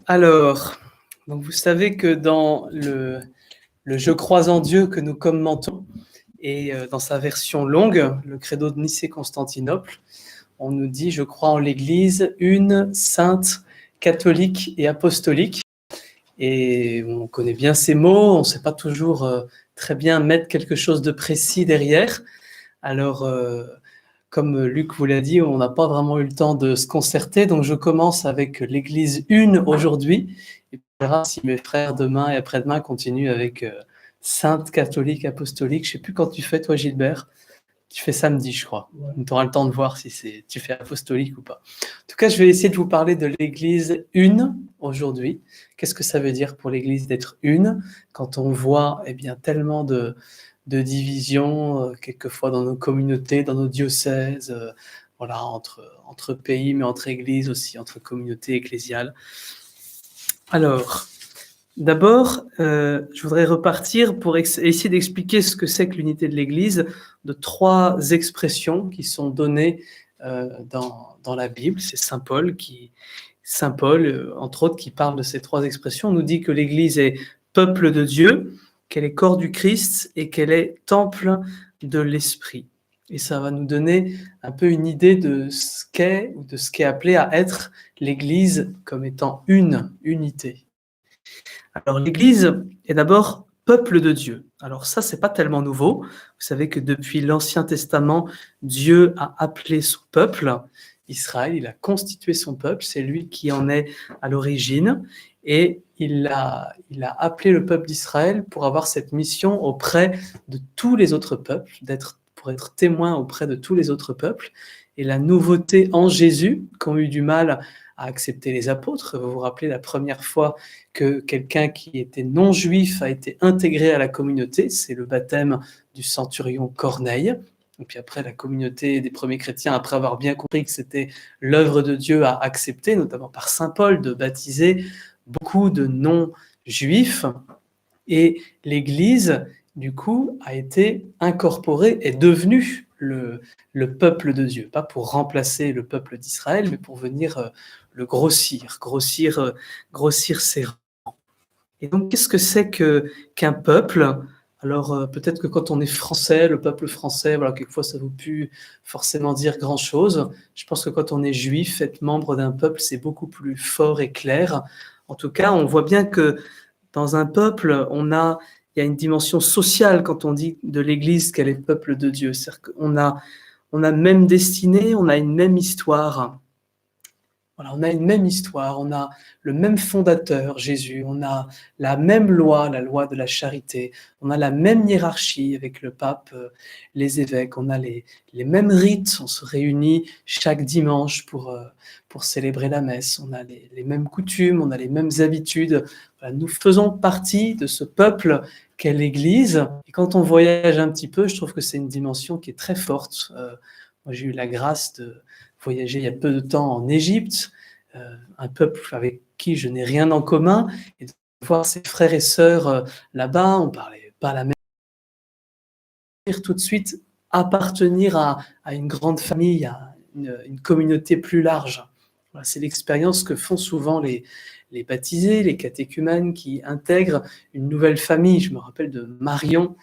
Alors, donc vous savez que dans le Je crois en Dieu que nous commentons, et dans sa version longue, le Credo de Nicée-Constantinople, on nous dit « Je crois en l'Église, une, sainte, catholique et apostolique ». Et on connaît bien ces mots, on ne sait pas toujours très bien mettre quelque chose de précis derrière. Alors, comme Luc vous l'a dit, on n'a pas vraiment eu le temps de se concerter, donc je commence avec l'Église une aujourd'hui, et on verra si mes frères demain et après-demain continuent avec Sainte, catholique, apostolique. Je ne sais plus quand tu fais, toi Gilbert. Tu fais samedi, je crois. Ouais. Tu auras le temps de voir si tu fais apostolique ou pas. En tout cas, je vais essayer de vous parler de l'Église une aujourd'hui. Qu'est-ce que ça veut dire pour l'Église d'être une quand on voit tellement de divisions, quelquefois dans nos communautés, dans nos diocèses, voilà, entre pays, mais entre églises aussi, entre communautés ecclésiales. Alors, d'abord, je voudrais repartir pour essayer d'expliquer ce que c'est que l'unité de l'Église de trois expressions qui sont données dans la Bible. C'est Saint Paul, entre autres, qui parle de ces trois expressions. On nous dit que l'Église est peuple de Dieu, qu'elle est corps du Christ et qu'elle est temple de l'Esprit. Et ça va nous donner un peu une idée de ce qu'est ou de ce qui est appelé à être l'Église comme étant une unité. Alors l'Église est d'abord peuple de Dieu. Alors ça, c'est pas tellement nouveau. Vous savez que depuis l'Ancien Testament, Dieu a appelé son peuple, Israël, il a constitué son peuple, c'est lui qui en est à l'origine, et il a appelé le peuple d'Israël pour avoir cette mission auprès de tous les autres peuples, pour être témoin auprès de tous les autres peuples. Et la nouveauté en Jésus, qu'ont eu du mal à accepter les apôtres, vous vous rappelez la première fois que quelqu'un qui était non-juif a été intégré à la communauté, c'est le baptême du centurion Corneille. Et puis après, la communauté des premiers chrétiens, après avoir bien compris que c'était l'œuvre de Dieu, a accepté, notamment par saint Paul, de baptiser beaucoup de non-juifs. Et l'Église, du coup, a été incorporée, est devenue le peuple de Dieu, pas pour remplacer le peuple d'Israël, mais pour venir le grossir ses rangs. Et donc, qu'est-ce que c'est qu'un peuple ? Alors, peut-être que quand on est français, le peuple français, voilà, quelquefois, ça ne veut plus forcément dire grand-chose. Je pense que quand on est juif, être membre d'un peuple, c'est beaucoup plus fort et clair. En tout cas, on voit bien que dans un peuple, il y a une dimension sociale quand on dit de l'Église qu'elle est peuple de Dieu. C'est-à-dire qu'on a même destinée, on a une même histoire. Voilà, on a une même histoire, on a le même fondateur, Jésus, on a la même loi, la loi de la charité, on a la même hiérarchie avec le pape, les évêques, on a les mêmes rites, on se réunit chaque dimanche pour célébrer la messe, on a les mêmes coutumes, on a les mêmes habitudes. Voilà, nous faisons partie de ce peuple qu'est l'Église. Et quand on voyage un petit peu, je trouve que c'est une dimension qui est très forte. Moi, j'ai eu la grâce de voyager il y a peu de temps en Égypte, un peuple avec qui je n'ai rien en commun, et de voir ses frères et sœurs là-bas, on ne parlait pas la même langue, tout de suite appartenir à une grande famille, à une communauté plus large. Voilà, c'est l'expérience que font souvent les baptisés, les catéchumènes qui intègrent une nouvelle famille. Je me rappelle de Marion,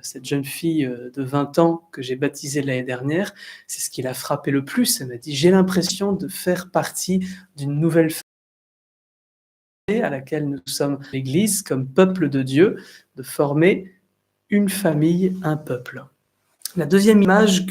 cette jeune fille de 20 ans que j'ai baptisée l'année dernière, c'est ce qui l'a frappé le plus. Elle m'a dit « J'ai l'impression de faire partie d'une nouvelle famille à laquelle nous sommes l'Église, comme peuple de Dieu, de former une famille, un peuple. » La deuxième image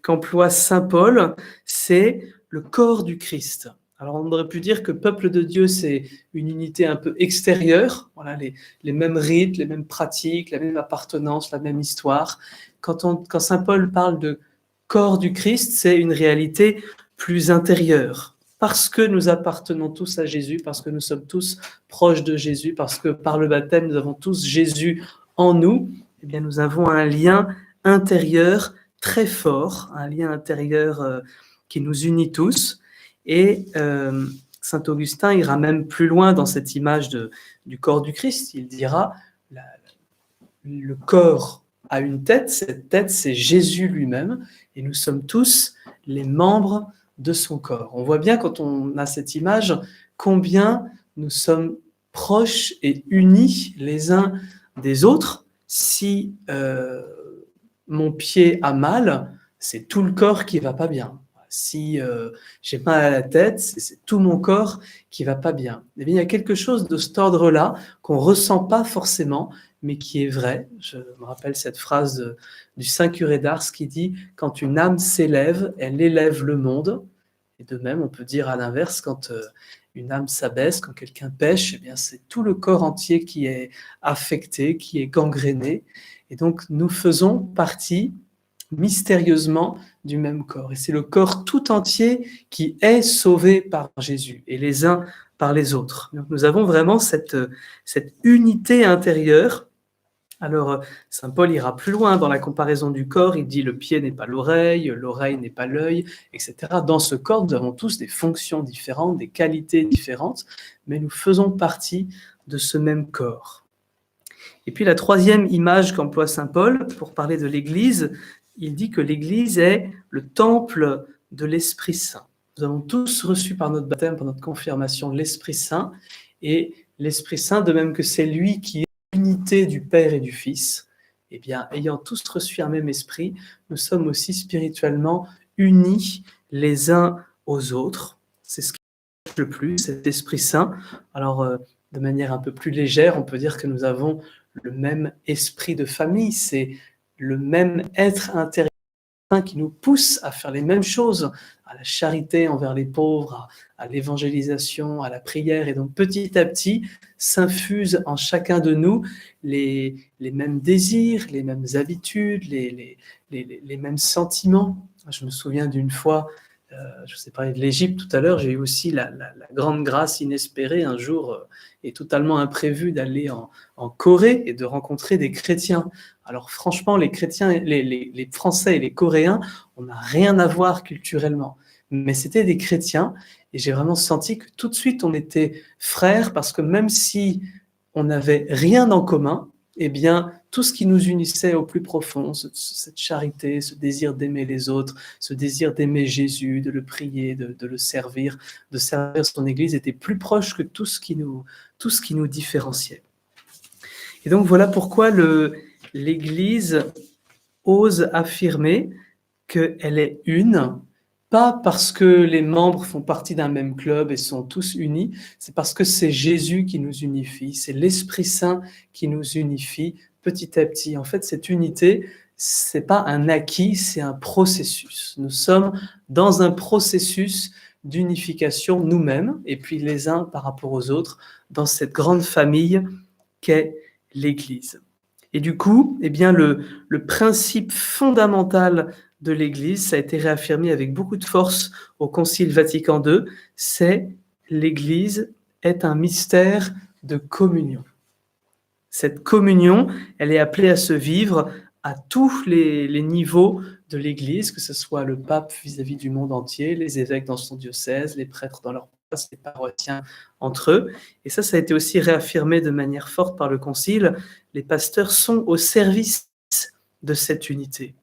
qu'emploie saint Paul, c'est le corps du Christ. Alors on aurait pu dire que peuple de Dieu, c'est une unité un peu extérieure, voilà, les mêmes rites, les mêmes pratiques, la même appartenance, la même histoire. Quand saint Paul parle de corps du Christ, c'est une réalité plus intérieure. Parce que nous appartenons tous à Jésus, parce que nous sommes tous proches de Jésus, parce que par le baptême, nous avons tous Jésus en nous, eh bien nous avons un lien intérieur très fort, un lien intérieur qui nous unit tous. Et saint Augustin ira même plus loin dans cette image du corps du Christ. Il dira le corps a une tête, cette tête c'est Jésus lui-même, et nous sommes tous les membres de son corps. On voit bien quand on a cette image combien nous sommes proches et unis les uns des autres. Si mon pied a mal, c'est tout le corps qui va pas bien. Si j'ai mal à la tête, c'est tout mon corps qui va pas bien. Eh bien, il y a quelque chose de cet ordre-là qu'on ressent pas forcément, mais qui est vrai. Je me rappelle cette phrase du saint curé d'Ars qui dit « Quand une âme s'élève, elle élève le monde ». Et de même, on peut dire à l'inverse, quand une âme s'abaisse, quand quelqu'un pêche, eh bien, c'est tout le corps entier qui est affecté, qui est gangréné. Et donc, nous faisons partie mystérieusement du même corps. Et c'est le corps tout entier qui est sauvé par Jésus, et les uns par les autres. Donc, nous avons vraiment cette unité intérieure. Alors, saint Paul ira plus loin dans la comparaison du corps, il dit le pied n'est pas l'oreille n'est pas l'œil, etc. Dans ce corps, nous avons tous des fonctions différentes, des qualités différentes, mais nous faisons partie de ce même corps. Et puis la troisième image qu'emploie saint Paul pour parler de l'Église, il dit que l'Église est le temple de l'Esprit Saint. Nous avons tous reçu par notre baptême, par notre confirmation, l'Esprit Saint, et l'Esprit Saint, de même que c'est lui qui est l'unité du Père et du Fils, eh bien, ayant tous reçu un même esprit, nous sommes aussi spirituellement unis les uns aux autres. C'est ce qui marche le plus, cet Esprit Saint. Alors, de manière un peu plus légère, on peut dire que nous avons le même esprit de famille, c'est le même être intérieur qui nous pousse à faire les mêmes choses, à la charité envers les pauvres, à l'évangélisation, à la prière. Et donc petit à petit, s'infusent en chacun de nous les mêmes désirs, les mêmes habitudes, les mêmes sentiments. Je me souviens d'une fois, je vous ai parlé de l'Égypte tout à l'heure, j'ai eu aussi la grande grâce inespérée un jour et totalement imprévue d'aller en Corée et de rencontrer des chrétiens. Alors franchement, les chrétiens, les Français et les Coréens, on n'a rien à voir culturellement. Mais c'était des chrétiens et j'ai vraiment senti que tout de suite on était frères parce que même si on n'avait rien en commun, eh bien tout ce qui nous unissait au plus profond, cette charité, ce désir d'aimer les autres, ce désir d'aimer Jésus, de le prier, de le servir, de servir son Église, était plus proche que tout ce qui nous différenciait. Et donc voilà pourquoi l'Église ose affirmer qu'elle est une, pas parce que les membres font partie d'un même club et sont tous unis, c'est parce que c'est Jésus qui nous unifie, c'est l'Esprit Saint qui nous unifie petit à petit. En fait, cette unité, c'est pas un acquis, c'est un processus. Nous sommes dans un processus d'unification nous-mêmes et puis les uns par rapport aux autres dans cette grande famille qu'est l'Église. Et du coup, eh bien, le principe fondamental de l'Église, ça a été réaffirmé avec beaucoup de force au Concile Vatican II, c'est l'Église est un mystère de communion. Cette communion, elle est appelée à se vivre à tous les niveaux de l'Église, que ce soit le pape vis-à-vis du monde entier, les évêques dans son diocèse, les prêtres dans leur place, les paroissiens entre eux. Et ça a été aussi réaffirmé de manière forte par le Concile. Les pasteurs sont au service de cette unité.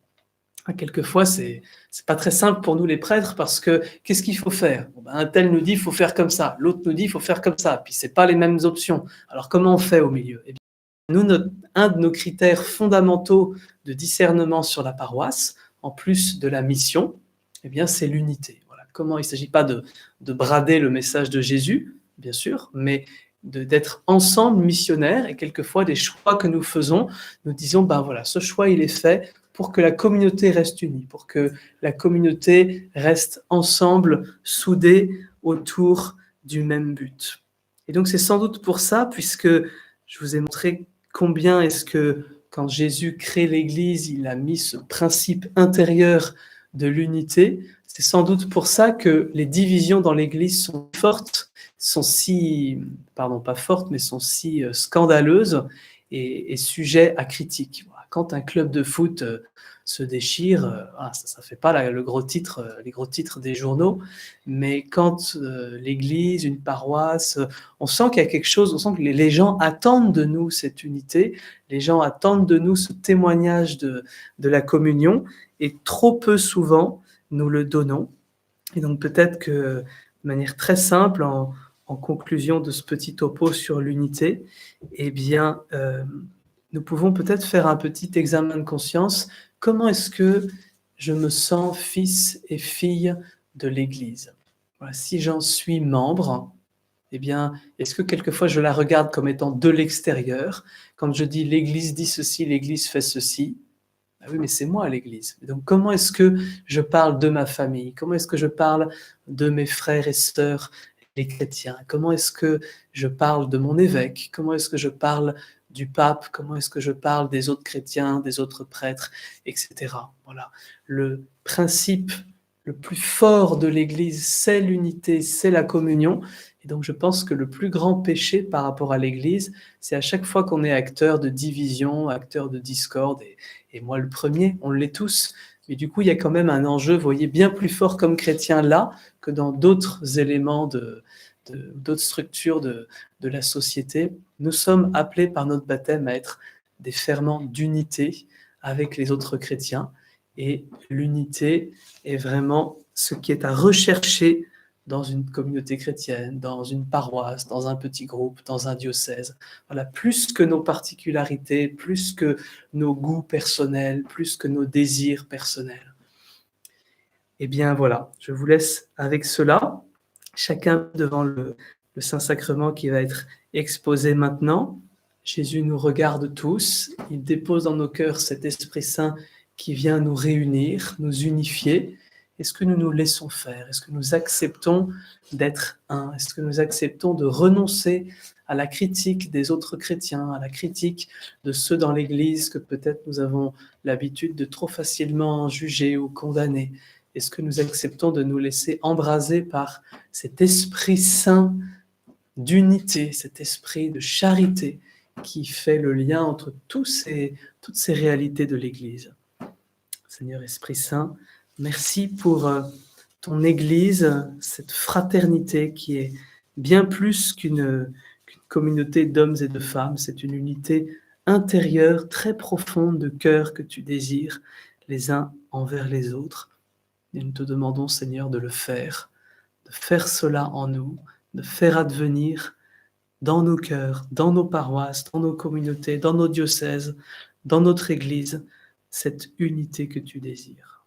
Quelquefois, c'est pas très simple pour nous les prêtres parce que qu'est-ce qu'il faut faire ? Un tel nous dit il faut faire comme ça, l'autre nous dit il faut faire comme ça, puis c'est pas les mêmes options. Alors comment on fait au milieu ? Eh bien, nous, un de nos critères fondamentaux de discernement sur la paroisse, en plus de la mission, eh bien, c'est l'unité. Voilà. Comment il ne s'agit pas de brader le message de Jésus, bien sûr, mais d'être ensemble missionnaires, et quelquefois des choix que nous faisons, nous disons, ben voilà, ce choix il est fait pour que la communauté reste unie, pour que la communauté reste ensemble, soudée autour du même but. Et donc c'est sans doute pour ça, puisque je vous ai montré combien est-ce que quand Jésus crée l'Église, il a mis ce principe intérieur de l'unité. C'est sans doute pour ça que les divisions dans l'Église sont fortes, sont si, pardon, pas fortes, mais sont si scandaleuses et sujet à critique. Quand un club de foot se déchire, ça fait pas les gros titres des journaux, mais quand l'Église, une paroisse, on sent qu'il y a quelque chose, on sent que les gens attendent de nous cette unité, les gens attendent de nous ce témoignage de la communion, et trop peu souvent, nous le donnons. Et donc peut-être que de manière très simple, en en conclusion de ce petit topo sur l'unité, eh bien, nous pouvons peut-être faire un petit examen de conscience. Comment est-ce que je me sens fils et fille de l'Église? Voilà, si j'en suis membre, eh bien, est-ce que quelquefois je la regarde comme étant de l'extérieur? Quand je dis l'Église dit ceci, l'Église fait ceci, ah oui, mais c'est moi l'Église. Donc comment est-ce que je parle de ma famille? Comment est-ce que je parle de mes frères et sœurs, les chrétiens? Comment est-ce que je parle de mon évêque? Comment est-ce que je parle du pape? Comment est-ce que je parle des autres chrétiens, des autres prêtres, etc. Voilà. Le principe le plus fort de l'Église, c'est l'unité, c'est la communion. Et donc je pense que le plus grand péché par rapport à l'Église, c'est à chaque fois qu'on est acteur de division, acteur de discorde, et moi le premier, on l'est tous. Mais du coup, il y a quand même un enjeu, vous voyez, bien plus fort comme chrétien là que dans d'autres éléments d'autres structures de la société. Nous sommes appelés par notre baptême à être des ferments d'unité avec les autres chrétiens. Et l'unité est vraiment ce qui est à rechercher dans une communauté chrétienne, dans une paroisse, dans un petit groupe, dans un diocèse. Voilà, plus que nos particularités, plus que nos goûts personnels, plus que nos désirs personnels. Eh bien voilà, je vous laisse avec cela, chacun devant le Saint-Sacrement qui va être exposé maintenant. Jésus nous regarde tous, il dépose dans nos cœurs cet Esprit Saint qui vient nous réunir, nous unifier. Est-ce que nous nous laissons faire? Est-ce que nous acceptons d'être un? Est-ce que nous acceptons de renoncer à la critique des autres chrétiens, à la critique de ceux dans l'Église que peut-être nous avons l'habitude de trop facilement juger ou condamner? Est-ce que nous acceptons de nous laisser embraser par cet Esprit Saint d'unité, cet esprit de charité qui fait le lien entre toutes ces réalités de l'Église? Seigneur Esprit Saint, merci pour ton Église, cette fraternité qui est bien plus qu'une communauté d'hommes et de femmes, c'est une unité intérieure, très profonde de cœur que tu désires les uns envers les autres. Et nous te demandons, Seigneur, de faire cela en nous, de faire advenir dans nos cœurs, dans nos paroisses, dans nos communautés, dans nos diocèses, dans notre Église, cette unité que tu désires.